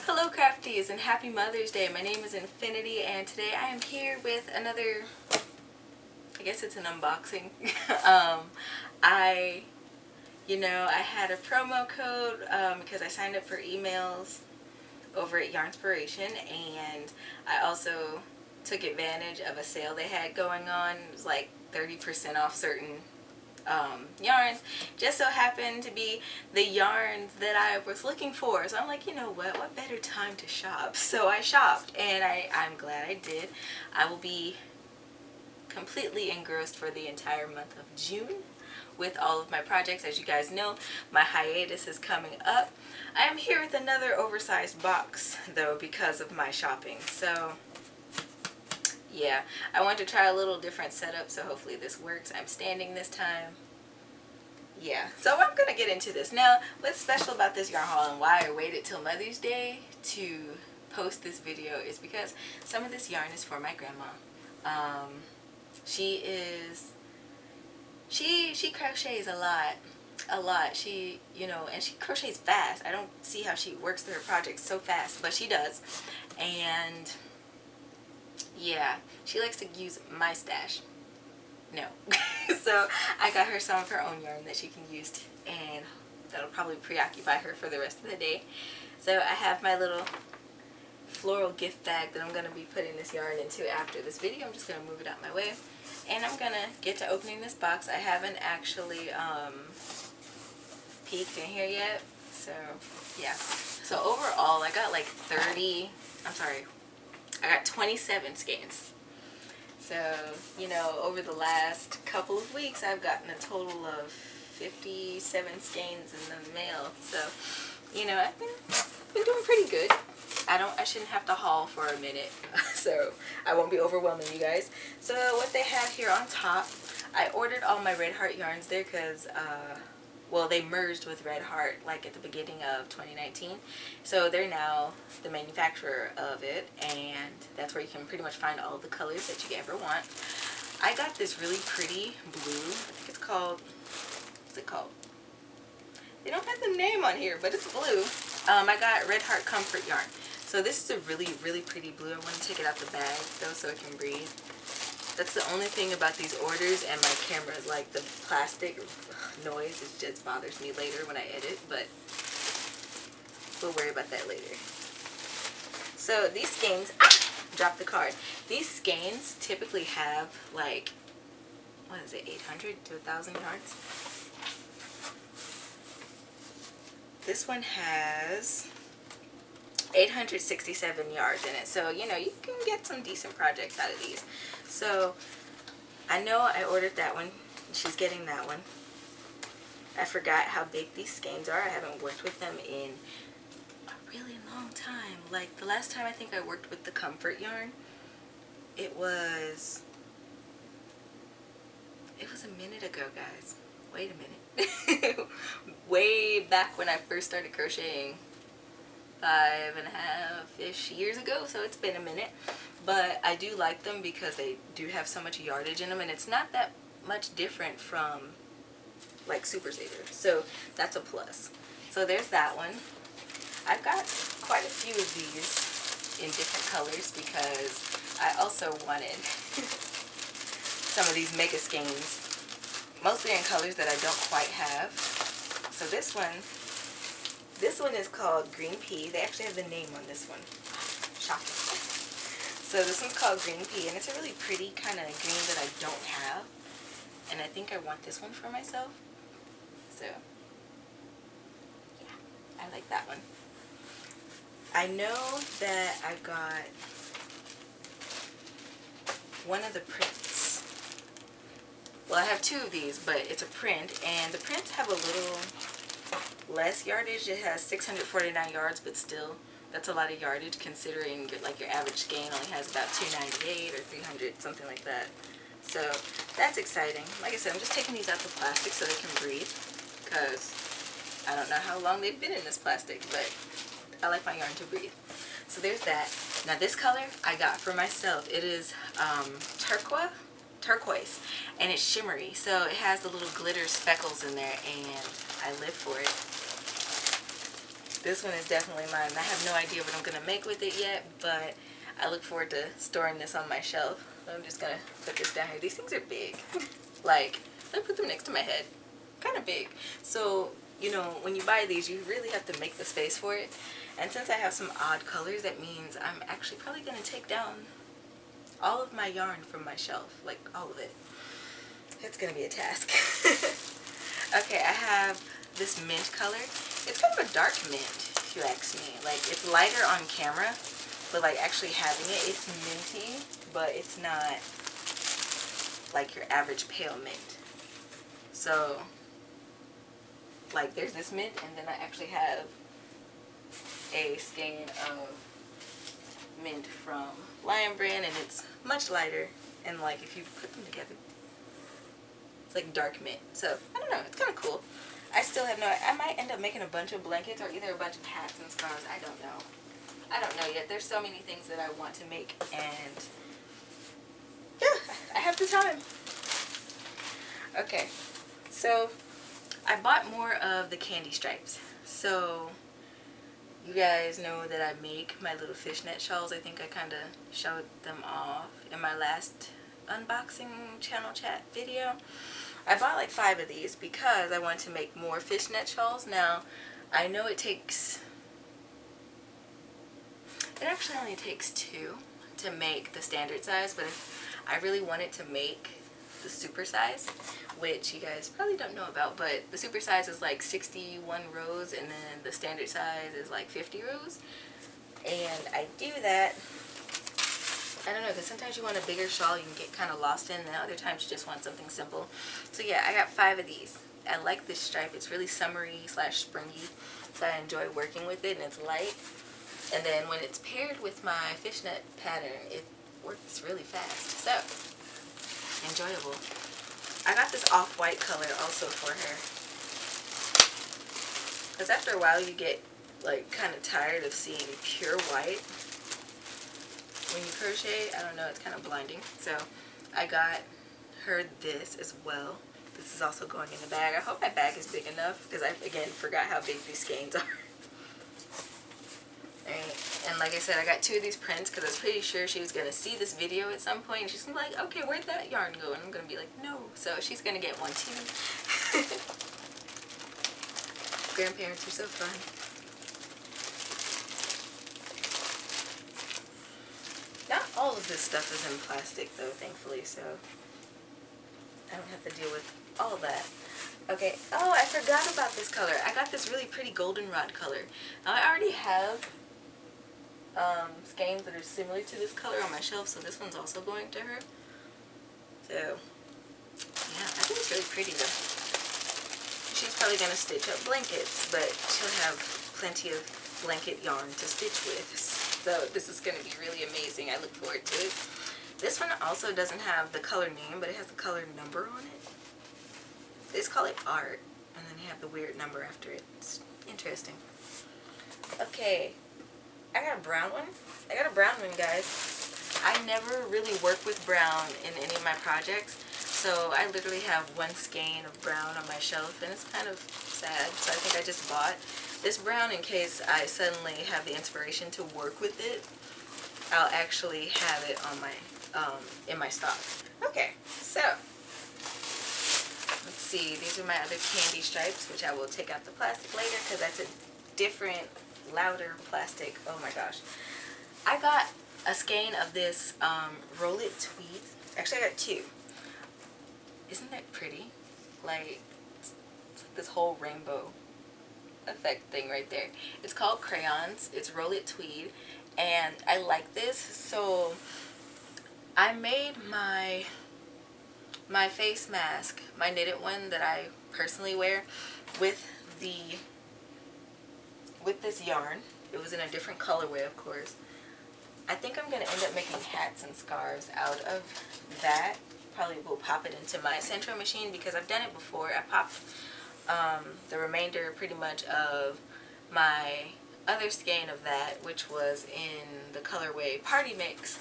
Hello crafties and happy Mother's Day. My name is Infiniti and today I am here with another, I guess it's an unboxing. I had a promo code because I signed up for emails over at Yarnspiration, and I also took advantage of a sale they had going on. It was like 30% off certain yarns. Just so happened to be the yarns that I was looking for. So I'm like, you know what better time to shop? So I shopped, and I'm glad I did. I will be completely engrossed for the entire month of June with all of my projects. As you guys know, my hiatus is coming up. I am here with another oversized box though because of my shopping. So yeah, I want to try a little different setup, so hopefully this works. I'm standing this time. Yeah, so I'm going to get into this. Now, what's special about this yarn haul and why I waited till Mother's Day to post this video is because some of this yarn is for my grandma. She crochets a lot. She, and she crochets fast. I don't see how she works through her projects so fast, but she does. And yeah, she likes to use my stash. No. So I got her some of her own yarn that she can use, and that'll probably preoccupy her for the rest of the day. So I have my little floral gift bag that I'm going to be putting this yarn into after this video. I'm just going to move it out my way, and I'm going to get to opening this box. I haven't actually peeked in here yet, so yeah. So overall I got like I got 27 skeins. So, over the last couple of weeks, I've gotten a total of 57 skeins in the mail. So, I've been doing pretty good. I shouldn't have to haul for a minute, so I won't be overwhelming you guys. So, what they have here on top, I ordered all my Red Heart yarns there because, well, they merged with Red Heart like at the beginning of 2019. So they're now the manufacturer of it, and that's where you can pretty much find all the colors that you ever want. I got this really pretty blue. I think it's called, what's it called? They don't have the name on here, but it's blue. I got Red Heart Comfort yarn. So this is a really, really pretty blue. I want to take it out the bag though so it can breathe. That's the only thing about these orders, and my camera is like the plastic noise. It just bothers me later when I edit, but we'll worry about that later. So these skeins, drop the card. These skeins typically have like, 800 to 1,000 yards. This one has 867 yards in it, so you can get some decent projects out of these. So I know I ordered that one. She's getting that one. I forgot how big these skeins are. I haven't worked with them in a really long time. Like the last time I think I worked with the Comfort yarn, it was a minute ago, guys. Wait a minute. Way back when I first started crocheting, 5.5-ish years ago, so it's been a minute. But I do like them because they do have so much yardage in them, and it's not that much different from like Super Saver, so that's a plus. So there's that one. I've got quite a few of these in different colors because I also wanted some of these mega skeins, mostly in colors that I don't quite have. So this one is called Green Pea. They actually have the name on this one. Shocking. So this one's called Green Pea, and it's a really pretty kind of green that I don't have. And I think I want this one for myself. So, yeah, I like that one. I know that I got one of the prints. Well, I have two of these, but it's a print, and the prints have a little less yardage. It has 649 yards, but still, that's a lot of yardage considering your average skein only has about 298 or 300, something like that. So that's exciting. Like I said, I'm just taking these out the plastic so they can breathe, because I don't know how long they've been in this plastic, but I like my yarn to breathe. So there's that. Now this color I got for myself. It is Turquo Turquoise, and it's shimmery, so it has the little glitter speckles in there, and I live for it. This one is definitely mine. I have no idea what I'm going to make with it yet, but I look forward to storing this on my shelf. I'm just going to put this down here. These things are big. Like, let me put them next to my head. Kind of big. So, you know, when you buy these, you really have to make the space for it. And since I have some odd colors, that means I'm actually probably going to take down all of my yarn from my shelf. Like, all of it. It's going to be a task. Okay, I have this mint color. It's kind of a dark mint, if you ask me. Like, it's lighter on camera, but like actually having it, it's minty, but it's not like your average pale mint. So, like, there's this mint, and then I actually have a skein of mint from Lion Brand, and it's much lighter, and like if you put them together, it's like dark mint. So I don't know, it's kind of cool. I still have no, I might end up making a bunch of blankets or either a bunch of hats and scarves. I don't know yet. There's so many things that I want to make, and yeah, I have the time. Okay, so I bought more of the candy stripes. So you guys know that I make my little fishnet shawls. I think I kind of showed them off in my last unboxing channel chat video. I bought like 5 of these because I wanted to make more fishnet shawls. Now, I know it actually only takes 2 to make the standard size, but if I really wanted to make the super size, which you guys probably don't know about, but the super size is like 61 rows, and then the standard size is like 50 rows. And I do that, I don't know, because sometimes you want a bigger shawl you can get kind of lost in, and other times you just want something simple. So yeah, I got 5 of these. I like this stripe. It's really summery / springy, so I enjoy working with it, and it's light. And then when it's paired with my fishnet pattern, it works really fast. So, enjoyable. I got this off-white color also for her, because after a while you get like kind of tired of seeing pure white when you crochet. I don't know, it's kind of blinding. So I got her this as well. This is also going in the bag. I hope my bag is big enough, because I again forgot how big these skeins are. Alright, and like I said, I got 2 of these prints because I was pretty sure she was going to see this video at some point, and she's going to be like, okay, where'd that yarn go? And I'm going to be like, no. So she's going to get one too. Grandparents are so fun. Not all of this stuff is in plastic though, thankfully, so I don't have to deal with all that. Okay, oh, I forgot about this color. I got this really pretty goldenrod color. Now, I already have skeins that are similar to this color on my shelf, so this one's also going to her. So, yeah, I think it's really pretty though. She's probably going to stitch up blankets, but she'll have plenty of blanket yarn to stitch with. So this is going to be really amazing. I look forward to it. This one also doesn't have the color name, but it has the color number on it. They just call it art, and then you have the weird number after it. It's interesting. Okay, I got a brown one. I got a brown one, guys. I never really work with brown in any of my projects, so I literally have 1 skein of brown on my shelf, and it's kind of sad. So I think I just bought this brown in case I suddenly have the inspiration to work with it. I'll actually have it on my in my stock. Okay, so let's see. These are my other candy stripes, which I will take out the plastic later because that's a different, louder plastic. Oh my gosh. I got a skein of this Roll It Tweed. Actually, I got 2. Isn't that pretty? Like, it's like this whole rainbow effect thing right there. It's called Crayons. It's Roll It Tweed, and I like this. So I made my face mask, my knitted one that I personally wear, with this yarn. It was in a different colorway, of course. I think I'm going to end up making hats and scarves out of that. Probably will pop it into my Centro machine because I've done it before. I popped the remainder pretty much of my other skein of that, which was in the colorway Party Mix.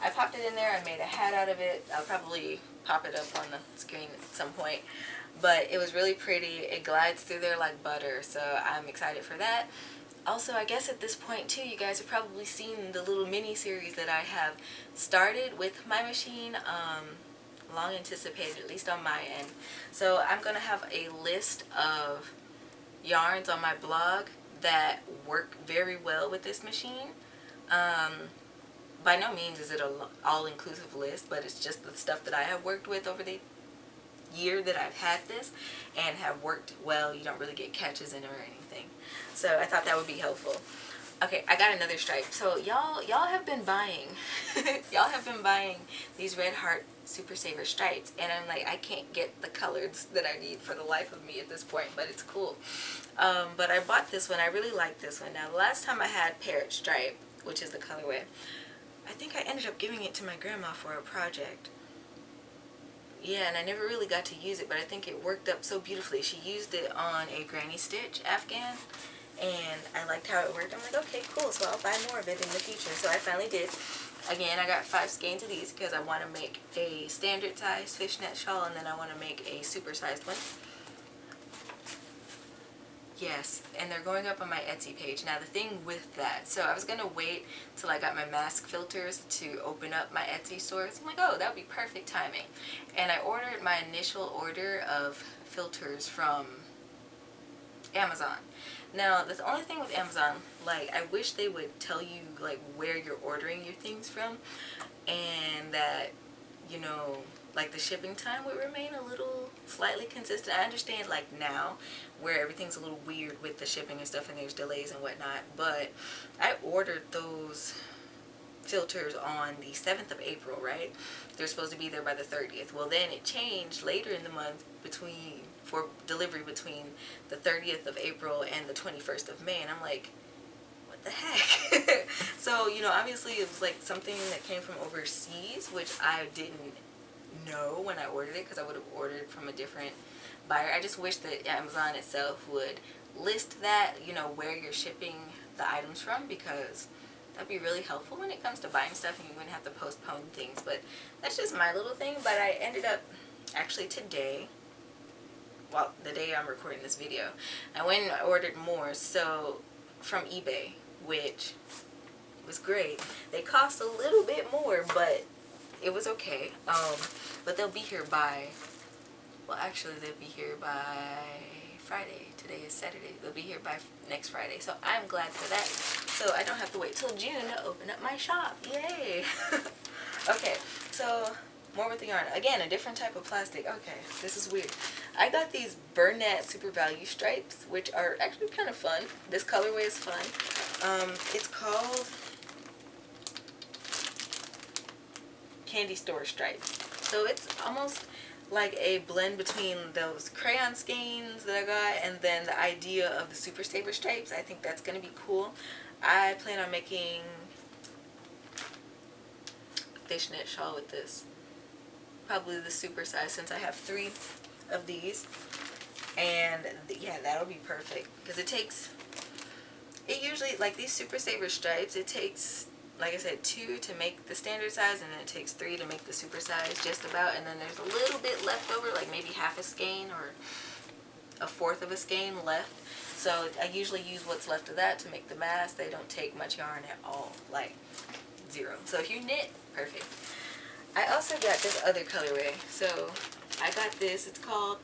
I popped it in there. I made a hat out of it. I'll probably pop it up on the screen at some point. But it was really pretty. It glides through there like butter, so I'm excited for that. Also, I guess at this point too, you guys have probably seen the little mini series that I have started with my machine. Long anticipated, at least on my end. So I'm gonna have a list of yarns on my blog that work very well with this machine. By no means is it an all-inclusive list, but it's just the stuff that I have worked with over the year that I've had this and have worked well. You don't really get catches in it or anything. So I thought that would be helpful. Okay, I got another stripe. So y'all have been buying y'all have been buying these Red Heart Super Saver stripes, and I'm like, I can't get the colors that I need for the life of me at this point, but it's cool. But I bought this one. I really like this one. Now, the last time I had Parrot Stripe, which is the colorway, I think I ended up giving it to my grandma for a project. Yeah, and I never really got to use it, but I think it worked up so beautifully. She used it on a granny stitch afghan, and I liked how it worked. I'm like, okay, cool, so I'll buy more of it in the future. So I finally did. Again, I got 5 skeins of these because I want to make a standard size fishnet shawl, and then I want to make a super sized one. Yes, and they're going up on my Etsy page. Now the thing with that, so I was going to wait till I got my mask filters to open up my Etsy store. So I'm like, oh, that would be perfect timing. And I ordered my initial order of filters from Amazon. Now, the only thing with Amazon, like, I wish they would tell you, like, where you're ordering your things from, and that, you know, like, the shipping time would remain a little slightly consistent. I understand, like, now, where everything's a little weird with the shipping and stuff, and there's delays and whatnot, but I ordered those filters on the 7th of April, right? They're supposed to be there by the 30th. Well, then it changed later in the month for delivery between the 30th of April and the 21st of May, and I'm like, what the heck? So, you know, obviously it was like something that came from overseas, which I didn't know when I ordered it, because I would have ordered from a different buyer. I just wish that Amazon itself would list that, you know, where you're shipping the items from, because that'd be really helpful when it comes to buying stuff and you wouldn't have to postpone things. But that's just my little thing. But I ended up, actually today, well, the day I'm recording this video, I went and ordered more, so, from eBay, which was great. They cost a little bit more, but it was okay. But they'll be here by, well, actually they'll be here by Friday. Today is Saturday. They'll be here by next Friday, so I'm glad for that. So I don't have to wait till June to open up my shop. Yay! Okay, so more with the yarn. Again, a different type of plastic. Okay, this is weird. I got these Burnet Supervalu stripes, which are actually kind of fun. This colorway is fun. It's called Candy Store Stripes. So it's almost like a blend between those crayon skeins that I got and then the idea of the Super Saver stripes. I think that's going to be cool. I plan on making a fishnet shawl with this. Probably the super size, since I have 3 of these. And yeah, that'll be perfect. Because it usually, like these Super Saver stripes, it takes, like I said, 2 to make the standard size, and then it takes 3 to make the super size, just about. And then there's a little bit left over, like maybe half a skein or a fourth of a skein left. So I usually use what's left of that to make the mask. They don't take much yarn at all, like 0. So if you knit, perfect. I also got this other colorway. So I got this, it's called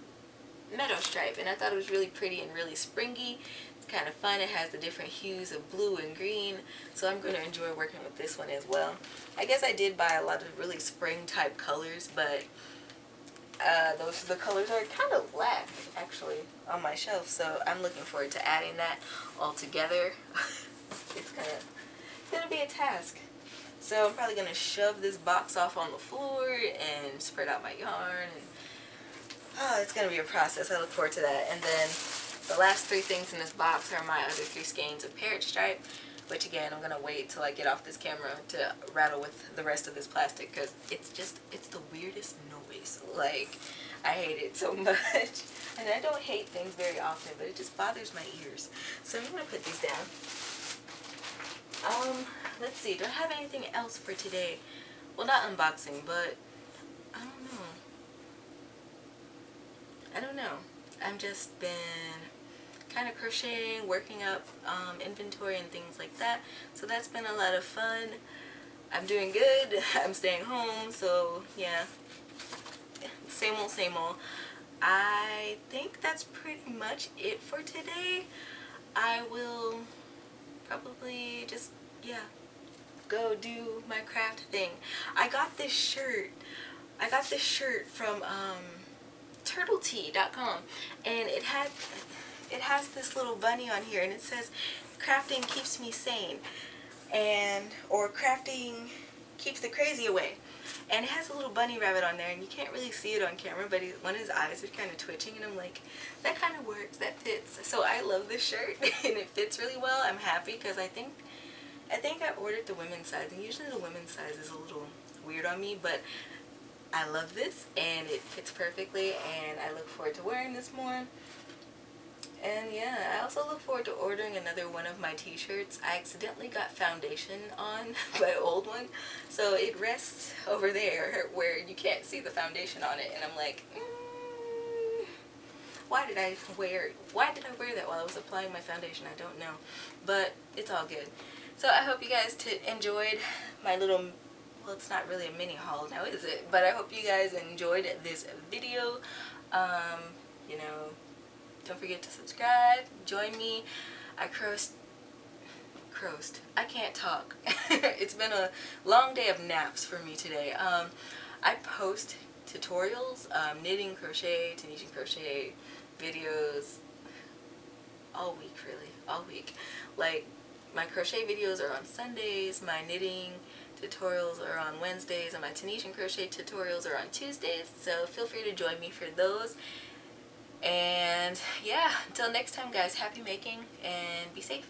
Meadow Stripe, and I thought it was really pretty and really springy. It's kind of fun. It has the different hues of blue and green, so I'm going to enjoy working with this one as well. I guess I did buy a lot of really spring type colors, but the colors are kind of lack actually on my shelf, so I'm looking forward to adding that all together. It's going to be a task. So I'm probably going to shove this box off on the floor and spread out my yarn. And, oh, it's going to be a process. I look forward to that. And then the last 3 things in this box are my other 3 skeins of Parrot Stripe, which again, I'm going to wait till I get off this camera to rattle with the rest of this plastic, because it's the weirdest noise. Like, I hate it so much. And I don't hate things very often, but it just bothers my ears. So I'm going to put these down. Let's see, do I have anything else for today? Well, not unboxing, but I don't know. I've just been kind of crocheting, working up inventory and things like that. So that's been a lot of fun. I'm doing good. I'm staying home, so yeah, same old, same old. I think that's pretty much it for today. I will probably just, yeah, go do my craft thing. I got this shirt from turtletea.com, and it has this little bunny on here, and it says crafting keeps me sane, or crafting keeps the crazy away. And it has a little bunny rabbit on there, and you can't really see it on camera, but one of his eyes are kind of twitching, and I'm like, that kind of works, that fits. So I love this shirt, and it fits really well. I'm happy because I think I ordered the women's size, and usually the women's size is a little weird on me, but I love this, and it fits perfectly, and I look forward to wearing this more. And yeah, I also look forward to ordering another one of my t-shirts. I accidentally got foundation on my old one, so it rests over there where you can't see the foundation on it, and I'm like, why did I wear that while I was applying my foundation? I don't know, but it's all good. So I hope you guys enjoyed my little, well, it's not really a mini haul now, is it? But I hope you guys enjoyed this video. You know, don't forget to subscribe, join me. I can't talk. It's been a long day of naps for me today. I post tutorials, knitting, crochet, Tunisian crochet videos all week, really, all week. Like, my crochet videos are on Sundays, my knitting tutorials are on Wednesdays, and my Tunisian crochet tutorials are on Tuesdays, so feel free to join me for those. And yeah, until next time guys, happy making and be safe.